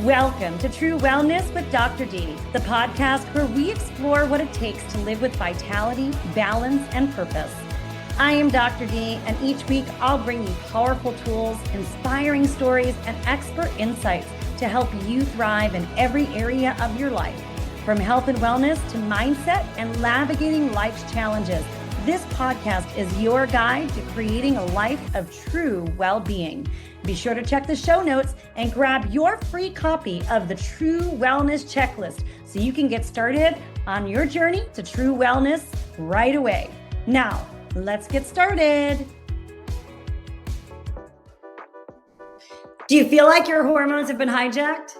Welcome to True Wellness with Dr. D, the podcast where we explore what it takes to live with vitality, balance, and purpose. I am Dr. D, and each week I'll bring you powerful tools, inspiring stories, and expert insights to help you thrive in every area of your life. From health and wellness to mindset and navigating life's challenges, this podcast is your guide to creating a life of true well-being. Be sure to check the show notes and grab your free copy of the True Wellness Checklist so you can get started on your journey to true wellness right away. Now, let's get started. Do you feel like your hormones have been hijacked?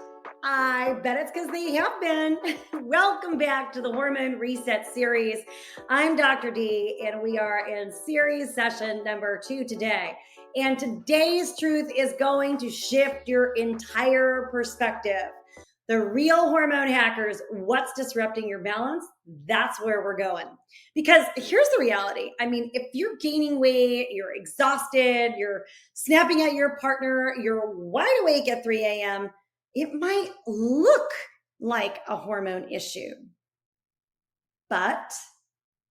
I bet it's because they have been. Welcome back to the Hormone Reset series. I'm Dr. D, and we are in series session number 2 today. And today's truth is going to shift your entire perspective. The real hormone hackers, what's disrupting your balance? That's where we're going. Because here's the reality. I mean, if you're gaining weight, you're exhausted, you're snapping at your partner, you're wide awake at 3 a.m., it might look like a hormone issue. But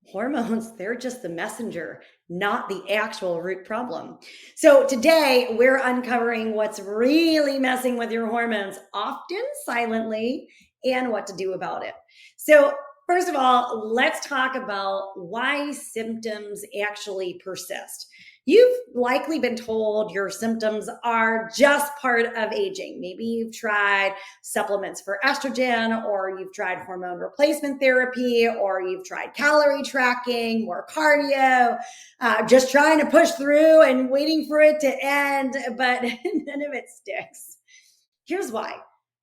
hormones, they're just the messenger, not the actual root problem. So today we're uncovering what's really messing with your hormones, often silently, and what to do about it. So first of all, let's talk about why symptoms actually persist. You've likely been told your symptoms are just part of aging. Maybe you've tried supplements for estrogen, or you've tried hormone replacement therapy, or you've tried calorie tracking, more cardio, just trying to push through and waiting for it to end, but none of it sticks. Here's why.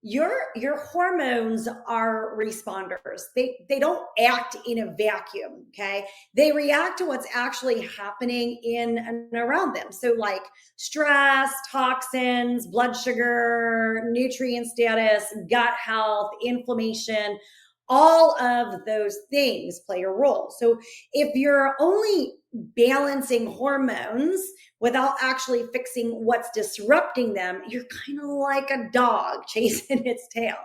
Your hormones are responders. They don't act in a vacuum, okay? They react to what's actually happening in and around them. So like stress, toxins, blood sugar, nutrient status, gut health, inflammation, all of those things play a role. So if you're only balancing hormones without actually fixing what's disrupting them, you're kind of like a dog chasing its tail.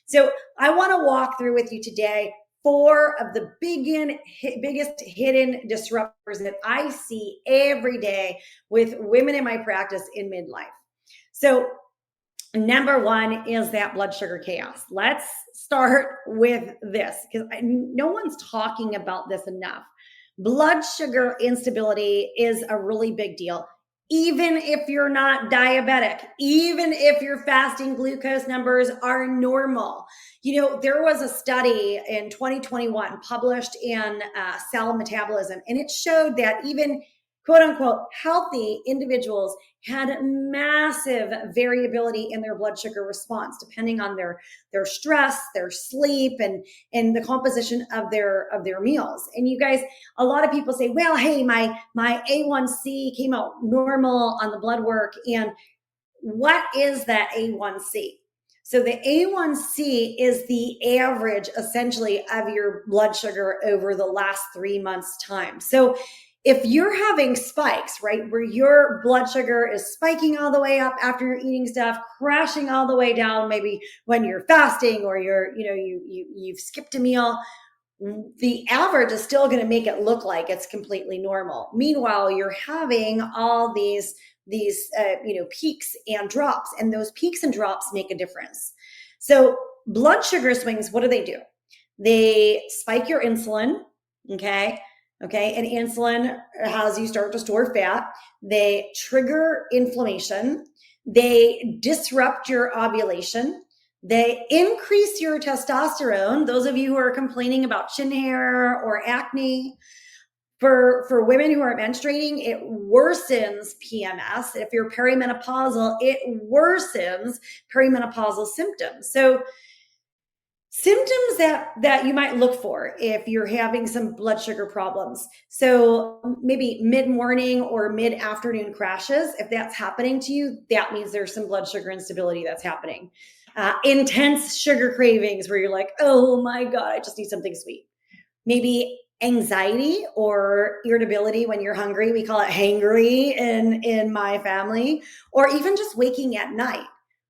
So I want to walk through with you today 4 of the biggest hidden disruptors that I see every day with women in my practice in midlife. So number 1 is that blood sugar chaos. Let's start with this because no one's talking about this enough. Blood sugar instability is a really big deal. Even if you're not diabetic, even if your fasting glucose numbers are normal. You know, there was a study in 2021 published in Cell Metabolism, and it showed that even quote unquote healthy individuals had massive variability in their blood sugar response, depending on their stress, their sleep, and the composition of their meals. And you guys, a lot of people say, well, hey, my A1C came out normal on the blood work. And what is that A1C? So the A1C is the average essentially of your blood sugar over the last 3 months' time. So if you're having spikes, right, where your blood sugar is spiking all the way up after you're eating stuff, crashing all the way down, maybe when you're fasting or you've skipped a meal, the average is still going to make it look like it's completely normal. Meanwhile, you're having all these peaks and drops, and those peaks and drops make a difference. So blood sugar swings, what do? They spike your insulin, okay, and insulin has you start to store fat. They trigger inflammation. They disrupt your ovulation. They increase your testosterone. Those of you who are complaining about chin hair or acne, for women who are menstruating, it worsens PMS. If you're perimenopausal, it worsens perimenopausal symptoms. So symptoms that you might look for if you're having some blood sugar problems. So maybe mid-morning or mid-afternoon crashes, if that's happening to you, that means there's some blood sugar instability that's happening. Intense sugar cravings where you're like, oh my God, I just need something sweet. Maybe anxiety or irritability when you're hungry. We call it hangry in my family, or even just waking at night.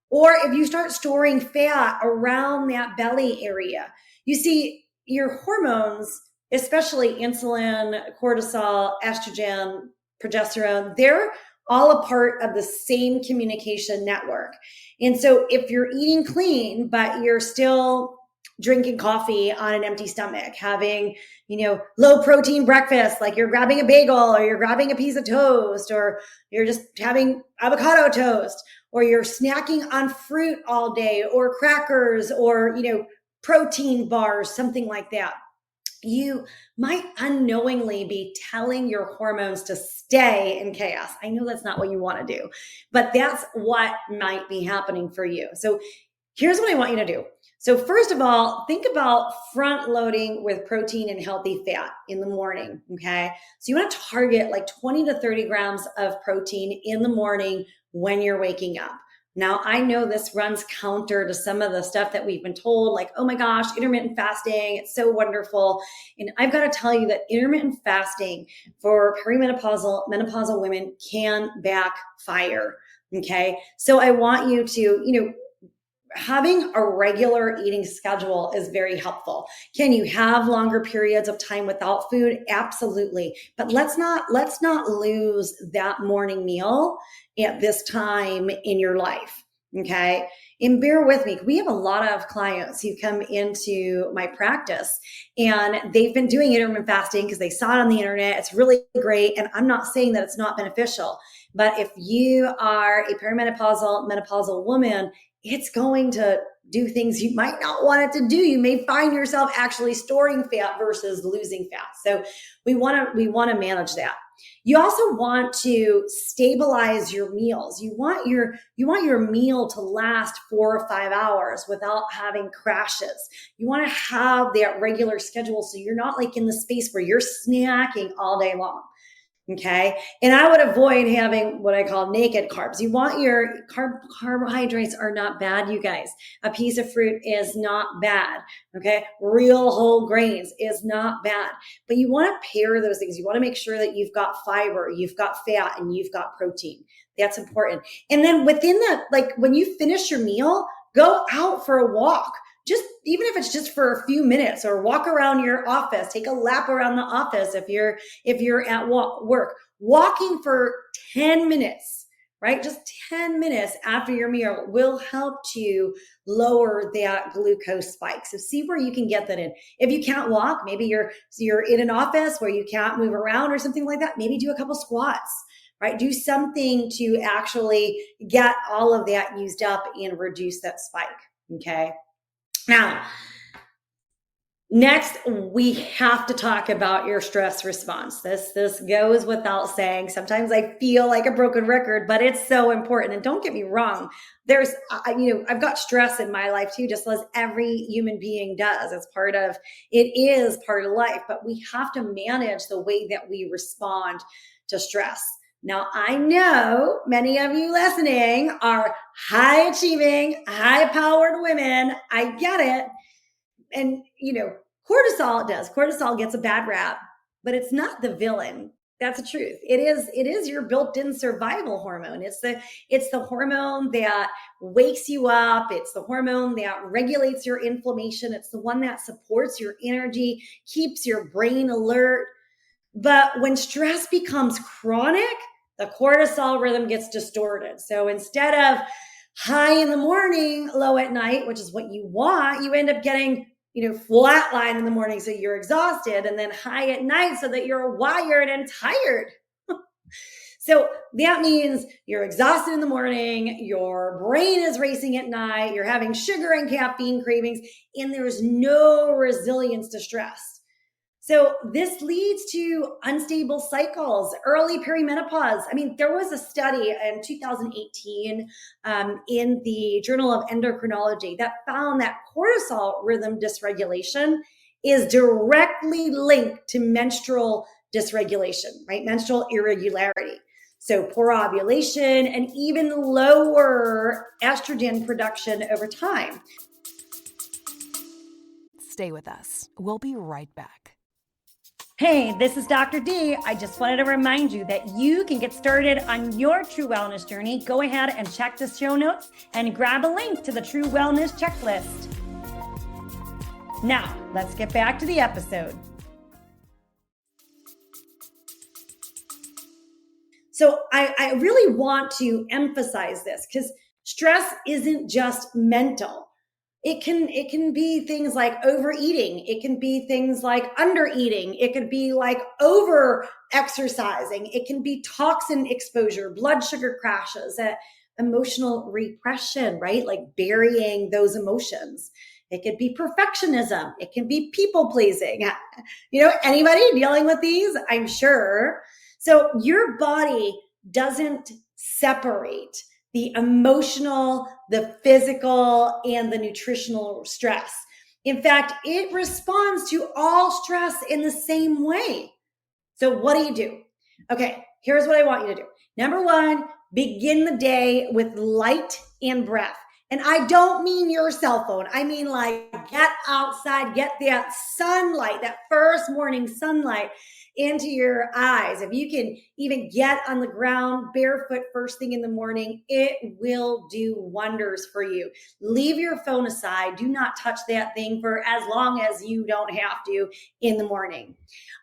or if you start storing fat around that belly area. You see, your hormones, especially insulin, cortisol, estrogen, progesterone, they're all a part of the same communication network. And so if you're eating clean, but you're still drinking coffee on an empty stomach, having, low protein breakfast, like you're grabbing a bagel or you're grabbing a piece of toast or you're just having avocado toast, or you're snacking on fruit all day or crackers or, protein bars, something like that, you might unknowingly be telling your hormones to stay in chaos. I know that's not what you want to do, but that's what might be happening for you. So here's what I want you to do. So first of all, think about front loading with protein and healthy fat in the morning, okay? So you want to target like 20 to 30 grams of protein in the morning when you're waking up. Now, I know this runs counter to some of the stuff that we've been told, like, oh my gosh, intermittent fasting, it's so wonderful. And I've got to tell you that intermittent fasting for perimenopausal, menopausal women can backfire, okay? So I want you to, having a regular eating schedule is very helpful. Can you have longer periods of time without food? Absolutely. But let's not lose that morning meal at this time in your life. Okay. And bear with me. We have a lot of clients who come into my practice and they've been doing intermittent fasting because they saw it on the internet. It's really great. And I'm not saying that it's not beneficial, but if you are a perimenopausal, menopausal woman, it's going to do things you might not want it to do. You may find yourself actually storing fat versus losing fat. So we want to manage that. You also want to stabilize your meals. You want your meal to last 4 or 5 hours without having crashes. You want to have that regular schedule so you're not like in the space where you're snacking all day long. Okay. And I would avoid having what I call naked carbs. You want your carbohydrates are not bad, you guys. A piece of fruit is not bad. Okay. Real whole grains is not bad, but you want to pair those things. You want to make sure that you've got fiber, you've got fat, and you've got protein. That's important. And then within that, like when you finish your meal, go out for a walk. Just even if it's just for a few minutes, or walk around your office, take a lap around the office if you're at work, walking for 10 minutes, right? Just 10 minutes after your meal will help to lower that glucose spike. So see where you can get that in. If you can't walk, maybe you're in an office where you can't move around or something like that, maybe do a couple squats, right? Do something to actually get all of that used up and reduce that spike, okay? Now, next, we have to talk about your stress response. This goes without saying. Sometimes I feel like a broken record, but it's so important. And don't get me wrong. I've got stress in my life too, just as every human being does. It is part of life, but we have to manage the way that we respond to stress. Now, I know many of you listening are high achieving, high powered women. I get it. And, cortisol gets a bad rap, but it's not the villain. That's the truth. It is your built-in survival hormone. It's the hormone that wakes you up. It's the hormone that regulates your inflammation. It's the one that supports your energy, keeps your brain alert. But when stress becomes chronic, the cortisol rhythm gets distorted. So instead of high in the morning, low at night, which is what you want, you end up getting, flatline in the morning. So you're exhausted, and then high at night so that you're wired and tired. So that means you're exhausted in the morning, your brain is racing at night, you're having sugar and caffeine cravings, and there's no resilience to stress. So this leads to unstable cycles, early perimenopause. I mean, there was a study in 2018 in the Journal of Endocrinology that found that cortisol rhythm dysregulation is directly linked to menstrual dysregulation, right? Menstrual irregularity. So poor ovulation and even lower estrogen production over time. Stay with us. We'll be right back. Hey, this is Dr. D. I just wanted to remind you that you can get started on your true wellness journey. Go ahead and check the show notes and grab a link to the True Wellness Checklist. Now, let's get back to the episode. So I really want to emphasize this because stress isn't just mental. It can be things like overeating. It can be things like undereating. It could be like over exercising. It can be toxin exposure, blood sugar crashes, emotional repression, right? Like burying those emotions. It could be perfectionism. It can be people pleasing. Anybody dealing with these? I'm sure. So your body doesn't separate the emotional, the physical, and the nutritional stress. In fact, it responds to all stress in the same way. So what do? Okay, here's what I want you to do. Number one, begin the day with light and breath. And I don't mean your cell phone. I mean like get outside, get that sunlight, that first morning sunlight into your eyes. If you can even get on the ground barefoot first thing in the morning, it will do wonders for you. Leave your phone aside. Do not touch that thing for as long as you don't have to in the morning.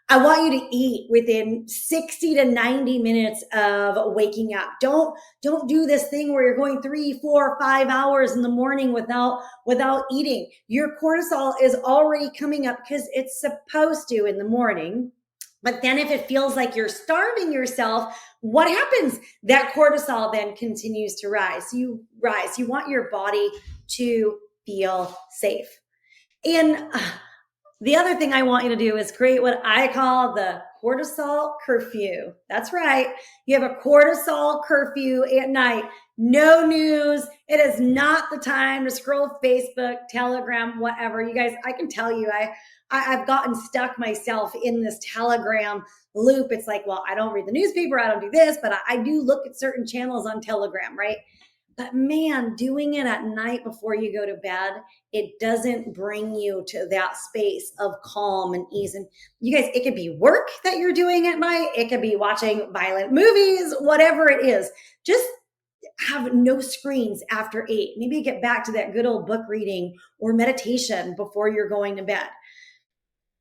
I want you to eat within 60 to 90 minutes of waking up. Don't do this thing where you're going 3, 4, 5 hours in the morning without eating. Your cortisol is already coming up because it's supposed to in the morning. But then if it feels like you're starving yourself, what happens? That cortisol then continues to rise. You want your body to feel safe. And the other thing I want you to do is create what I call the cortisol curfew. That's right. You have a cortisol curfew at night. No news. It is not the time to scroll Facebook, Telegram, whatever. You guys, I can tell you, I've gotten stuck myself in this Telegram loop. It's like, well, I don't read the newspaper. I don't do this, but I do look at certain channels on Telegram, right? But man, doing it at night before you go to bed, it doesn't bring you to that space of calm and ease. And you guys, it could be work that you're doing at night. It could be watching violent movies, whatever it is. Just have no screens after 8. Maybe get back to that good old book reading or meditation before you're going to bed.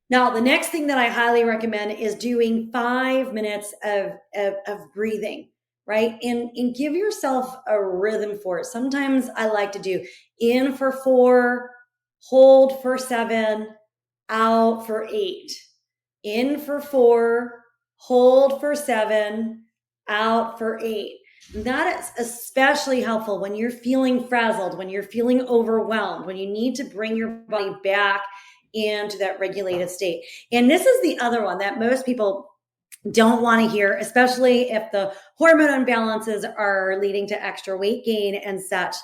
Now, the next thing that I highly recommend is doing 5 minutes of breathing. Right? And give yourself a rhythm for it. Sometimes I like to do in for 4, hold for 7, out for 8. In for 4, hold for 7, out for 8. That is especially helpful when you're feeling frazzled, when you're feeling overwhelmed, when you need to bring your body back into that regulated state. And this is the other one that most people don't want to hear, especially if the hormone imbalances are leading to extra weight gain and such.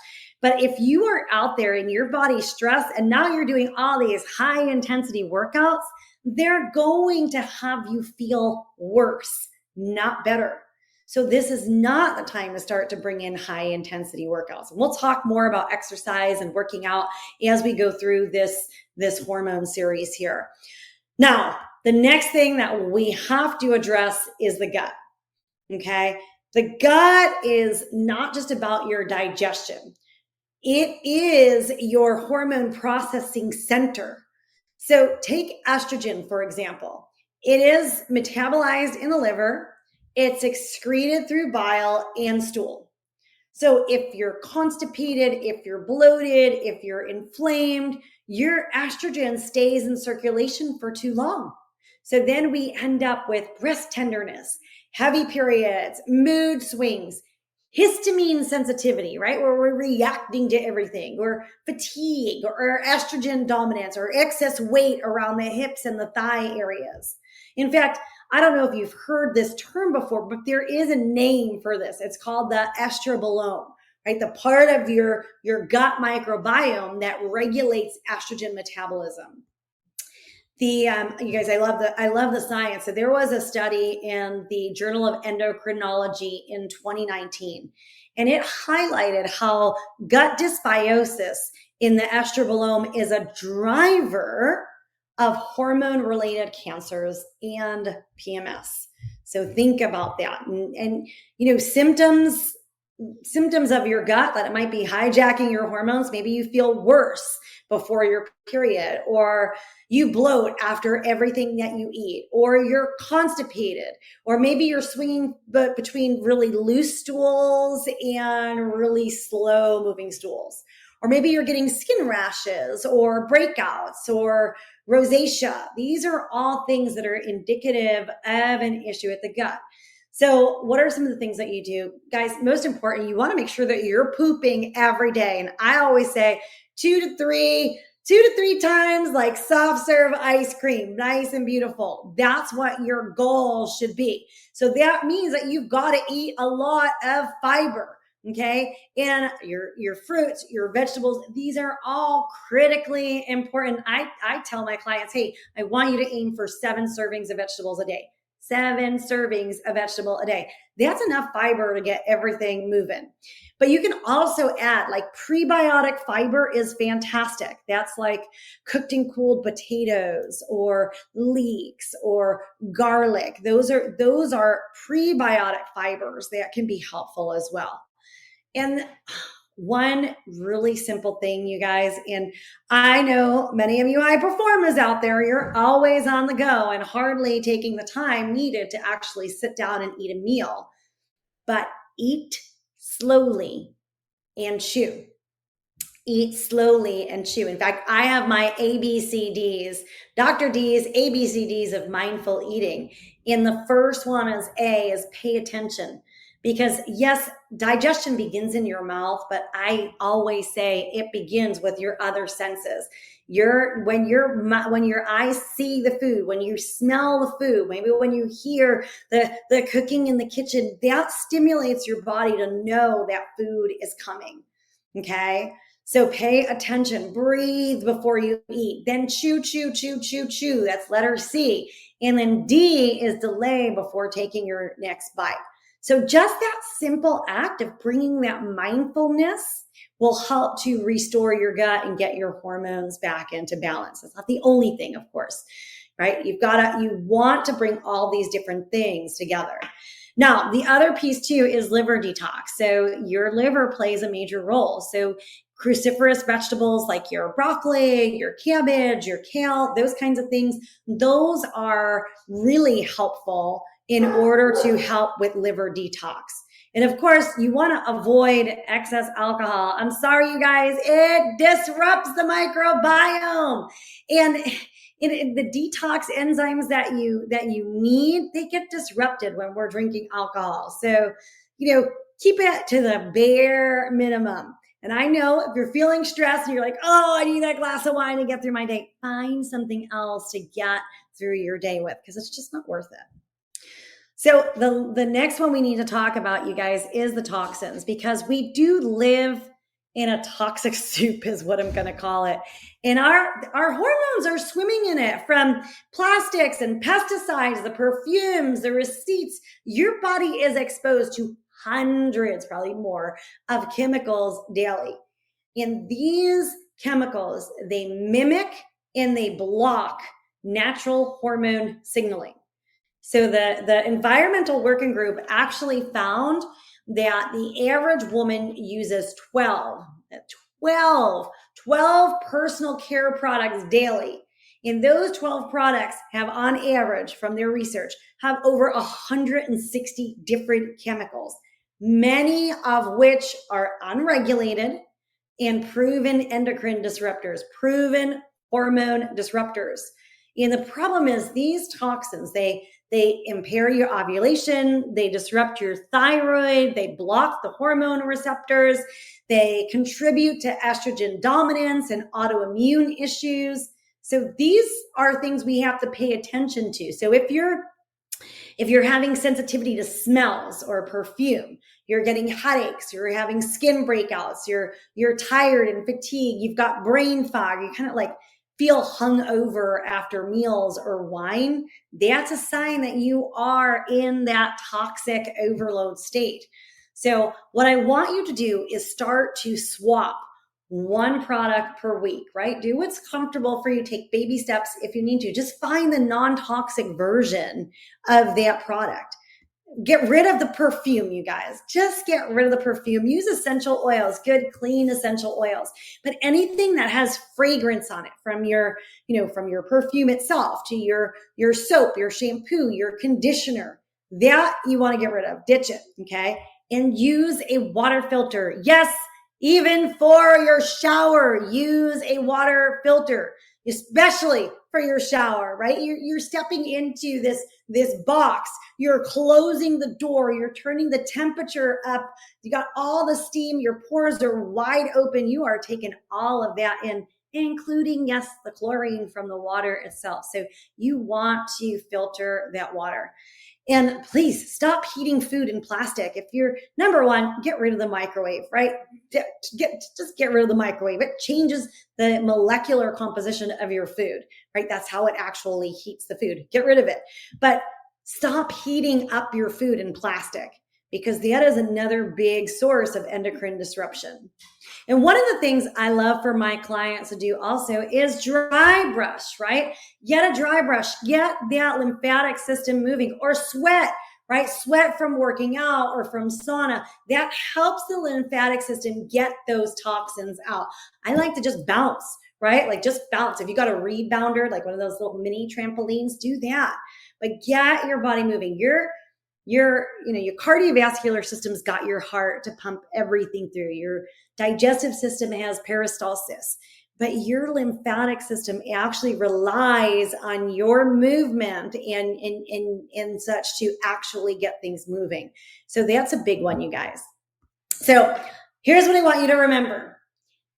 But if you are out there and your body's stressed and now you're doing all these high intensity workouts, they're going to have you feel worse, not better. So this is not the time to start to bring in high intensity workouts. And we'll talk more about exercise and working out as we go through this hormone series here. Now, the next thing that we have to address is the gut, okay? The gut is not just about your digestion. It is your hormone processing center. So take estrogen, for example. It is metabolized in the liver. It's excreted through bile and stool. So if you're constipated, if you're bloated, if you're inflamed, your estrogen stays in circulation for too long. So then we end up with breast tenderness, heavy periods, mood swings, histamine sensitivity, right? Where we're reacting to everything, or fatigue, or estrogen dominance, or excess weight around the hips and the thigh areas. In fact, I don't know if you've heard this term before, but there is a name for this. It's called the estrobolome, right? The part of your gut microbiome that regulates estrogen metabolism. You guys, I love the science. So there was a study in the Journal of Endocrinology in 2019, and it highlighted how gut dysbiosis in the estrobolome is a driver of hormone-related cancers and PMS. So think about that. And symptoms of your gut that it might be hijacking your hormones. Maybe you feel worse before your period, or you bloat after everything that you eat, or you're constipated, or maybe you're swinging between really loose stools and really slow moving stools. Or maybe you're getting skin rashes or breakouts or rosacea. These are all things that are indicative of an issue at the gut. So what are some of the things that you do? Guys, most important, you want to make sure that you're pooping every day. And I always say 2 to 3 times, like soft serve ice cream, nice and beautiful. That's what your goal should be. So that means that you've got to eat a lot of fiber. Okay. And your fruits, your vegetables, these are all critically important. I tell my clients, hey, I want you to aim for 7 servings of vegetables a day. 7 servings of vegetable a day. That's enough fiber to get everything moving. But you can also add, like, prebiotic fiber is fantastic. That's like cooked and cooled potatoes or leeks or garlic. Those are prebiotic fibers that can be helpful as well. And one really simple thing, you guys, and I know many of you high performers out there, you're always on the go and hardly taking the time needed to actually sit down and eat a meal. But eat slowly and chew. Eat slowly and chew. In fact, I have my ABCDs, Dr. D's ABCDs of mindful eating. And the first one is pay attention. Because yes, digestion begins in your mouth, but I always say it begins with your other senses. When your eyes see the food, when you smell the food, maybe when you hear the cooking in the kitchen, that stimulates your body to know that food is coming. Okay. So pay attention, breathe before you eat, then chew, chew, chew, chew, chew. That's letter C. And then D is delay before taking your next bite. So just that simple act of bringing that mindfulness will help to restore your gut and get your hormones back into balance. It's not the only thing, of course, right? You want to bring all these different things together. Now, the other piece too is liver detox. So your liver plays a major role. So cruciferous vegetables like your broccoli, your cabbage, your kale, those kinds of things, those are really helpful in order to help with liver detox. And of course, you want to avoid excess alcohol. I'm sorry, you guys, it disrupts the microbiome. And the detox enzymes that you need, they get disrupted when we're drinking alcohol. So, keep it to the bare minimum. And I know if you're feeling stressed and you're like, oh, I need that glass of wine to get through my day, find something else to get through your day with, because it's just not worth it. So the next one we need to talk about, you guys, is the toxins, because we do live in a toxic soup is what I'm going to call it. And our hormones are swimming in it, from plastics and pesticides, the perfumes, the receipts. Your body is exposed to hundreds, probably more, of chemicals daily. And these chemicals, they mimic and they block natural hormone signaling. So the environmental working group actually found that the average woman uses 12 personal care products daily. And those 12 products have, on average, from their research, have over 160 different chemicals, many of which are unregulated and proven endocrine disruptors, proven hormone disruptors. And the problem is these toxins, they impair your ovulation, they disrupt your thyroid, they block the hormone receptors, they contribute to estrogen dominance and autoimmune issues. So these are things we have to pay attention to. So if you're having sensitivity to smells or perfume, you're getting headaches, you're having skin breakouts, you're tired and fatigued, you've got brain fog, you kind of like feel hungover after meals or wine, that's a sign that you are in that toxic overload state. So what I want you to do is start to swap one product per week, right? Do what's comfortable for you. Take baby steps if you need to. Just find the non-toxic version of that product. Get rid of the perfume, you guys. Just get rid of the perfume. Use essential oils, good, clean essential oils. But anything that has fragrance on it, from your perfume itself to your soap, your shampoo, your conditioner, that you want to get rid of. Ditch it, okay? And use a water filter. Yes, even for your shower, use a water filter, especially for your shower, right? You're stepping into this box. You're closing the door. You're turning the temperature up. You got all the steam. Your pores are wide open. You are taking all of that in, including, yes, the chlorine from the water itself. So you want to filter that water. And please stop heating food in plastic. If you're, number one, get rid of the microwave, right? Just get rid of the microwave. It changes the molecular composition of your food, right? That's how it actually heats the food. Get rid of it. But stop heating up your food in plastic, because that is another big source of endocrine disruption. And one of the things I love for my clients to do also is dry brush, right? Get a dry brush, get that lymphatic system moving, or sweat, right? Sweat from working out or from sauna. That helps the lymphatic system get those toxins out. I like to just bounce, right? Like just bounce. If you got a rebounder, like one of those little mini trampolines, do that. But get your body moving. Your cardiovascular system's got your heart to pump everything through. Your digestive system has peristalsis, but your lymphatic system actually relies on your movement and such to actually get things moving. So that's a big one, you guys. So here's what I want you to remember.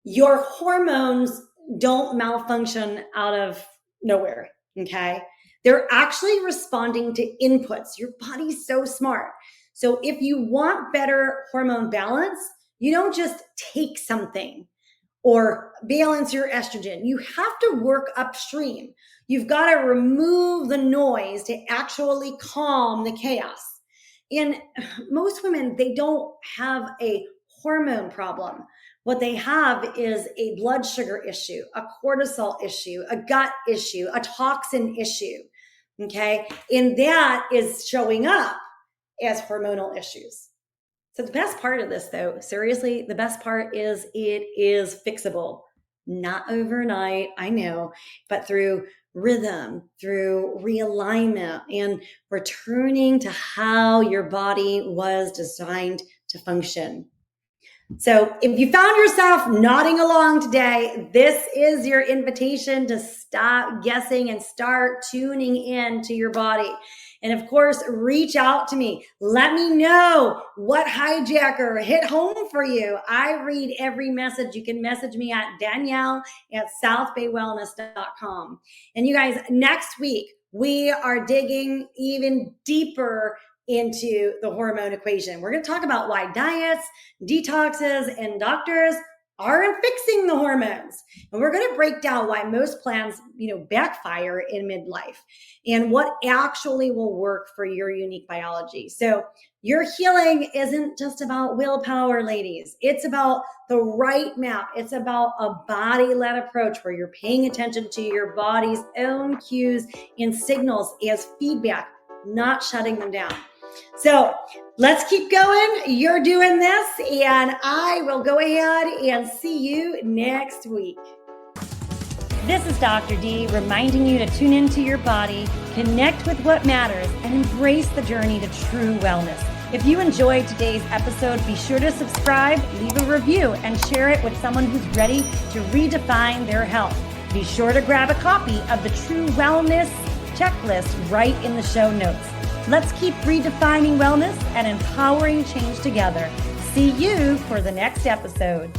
Your hormones don't malfunction out of nowhere, okay? They're actually responding to inputs. Your body's so smart. So if you want better hormone balance, you don't just take something or balance your estrogen. You have to work upstream. You've got to remove the noise to actually calm the chaos. And most women, they don't have a hormone problem. What they have is a blood sugar issue, a cortisol issue, a gut issue, a toxin issue. Okay. And that is showing up as hormonal issues. So the best part of this, though, seriously, the best part is it is fixable. Not overnight, I know, but through rhythm, through realignment, and returning to how your body was designed to function. So if you found yourself nodding along today, this is your invitation to stop guessing and start tuning in to your body. And of course, reach out to me. Let me know what hijacker hit home for you. I read every message. You can message me at Danielle@southbaywellness.com. And you guys, next week, we are digging even deeper into the hormone equation. We're going to talk about why diets, detoxes, and doctors aren't fixing the hormones. And we're going to break down why most plans, backfire in midlife and what actually will work for your unique biology. So your healing isn't just about willpower, ladies. It's about the right map. It's about a body-led approach where you're paying attention to your body's own cues and signals as feedback, not shutting them down. So let's keep going. You're doing this, and I will go ahead and see you next week. This is Dr. D reminding you to tune into your body, connect with what matters, and embrace the journey to true wellness. If you enjoyed today's episode, be sure to subscribe, leave a review, and share it with someone who's ready to redefine their health. Be sure to grab a copy of the True Wellness Checklist right in the show notes. Let's keep redefining wellness and empowering change together. See you for the next episode.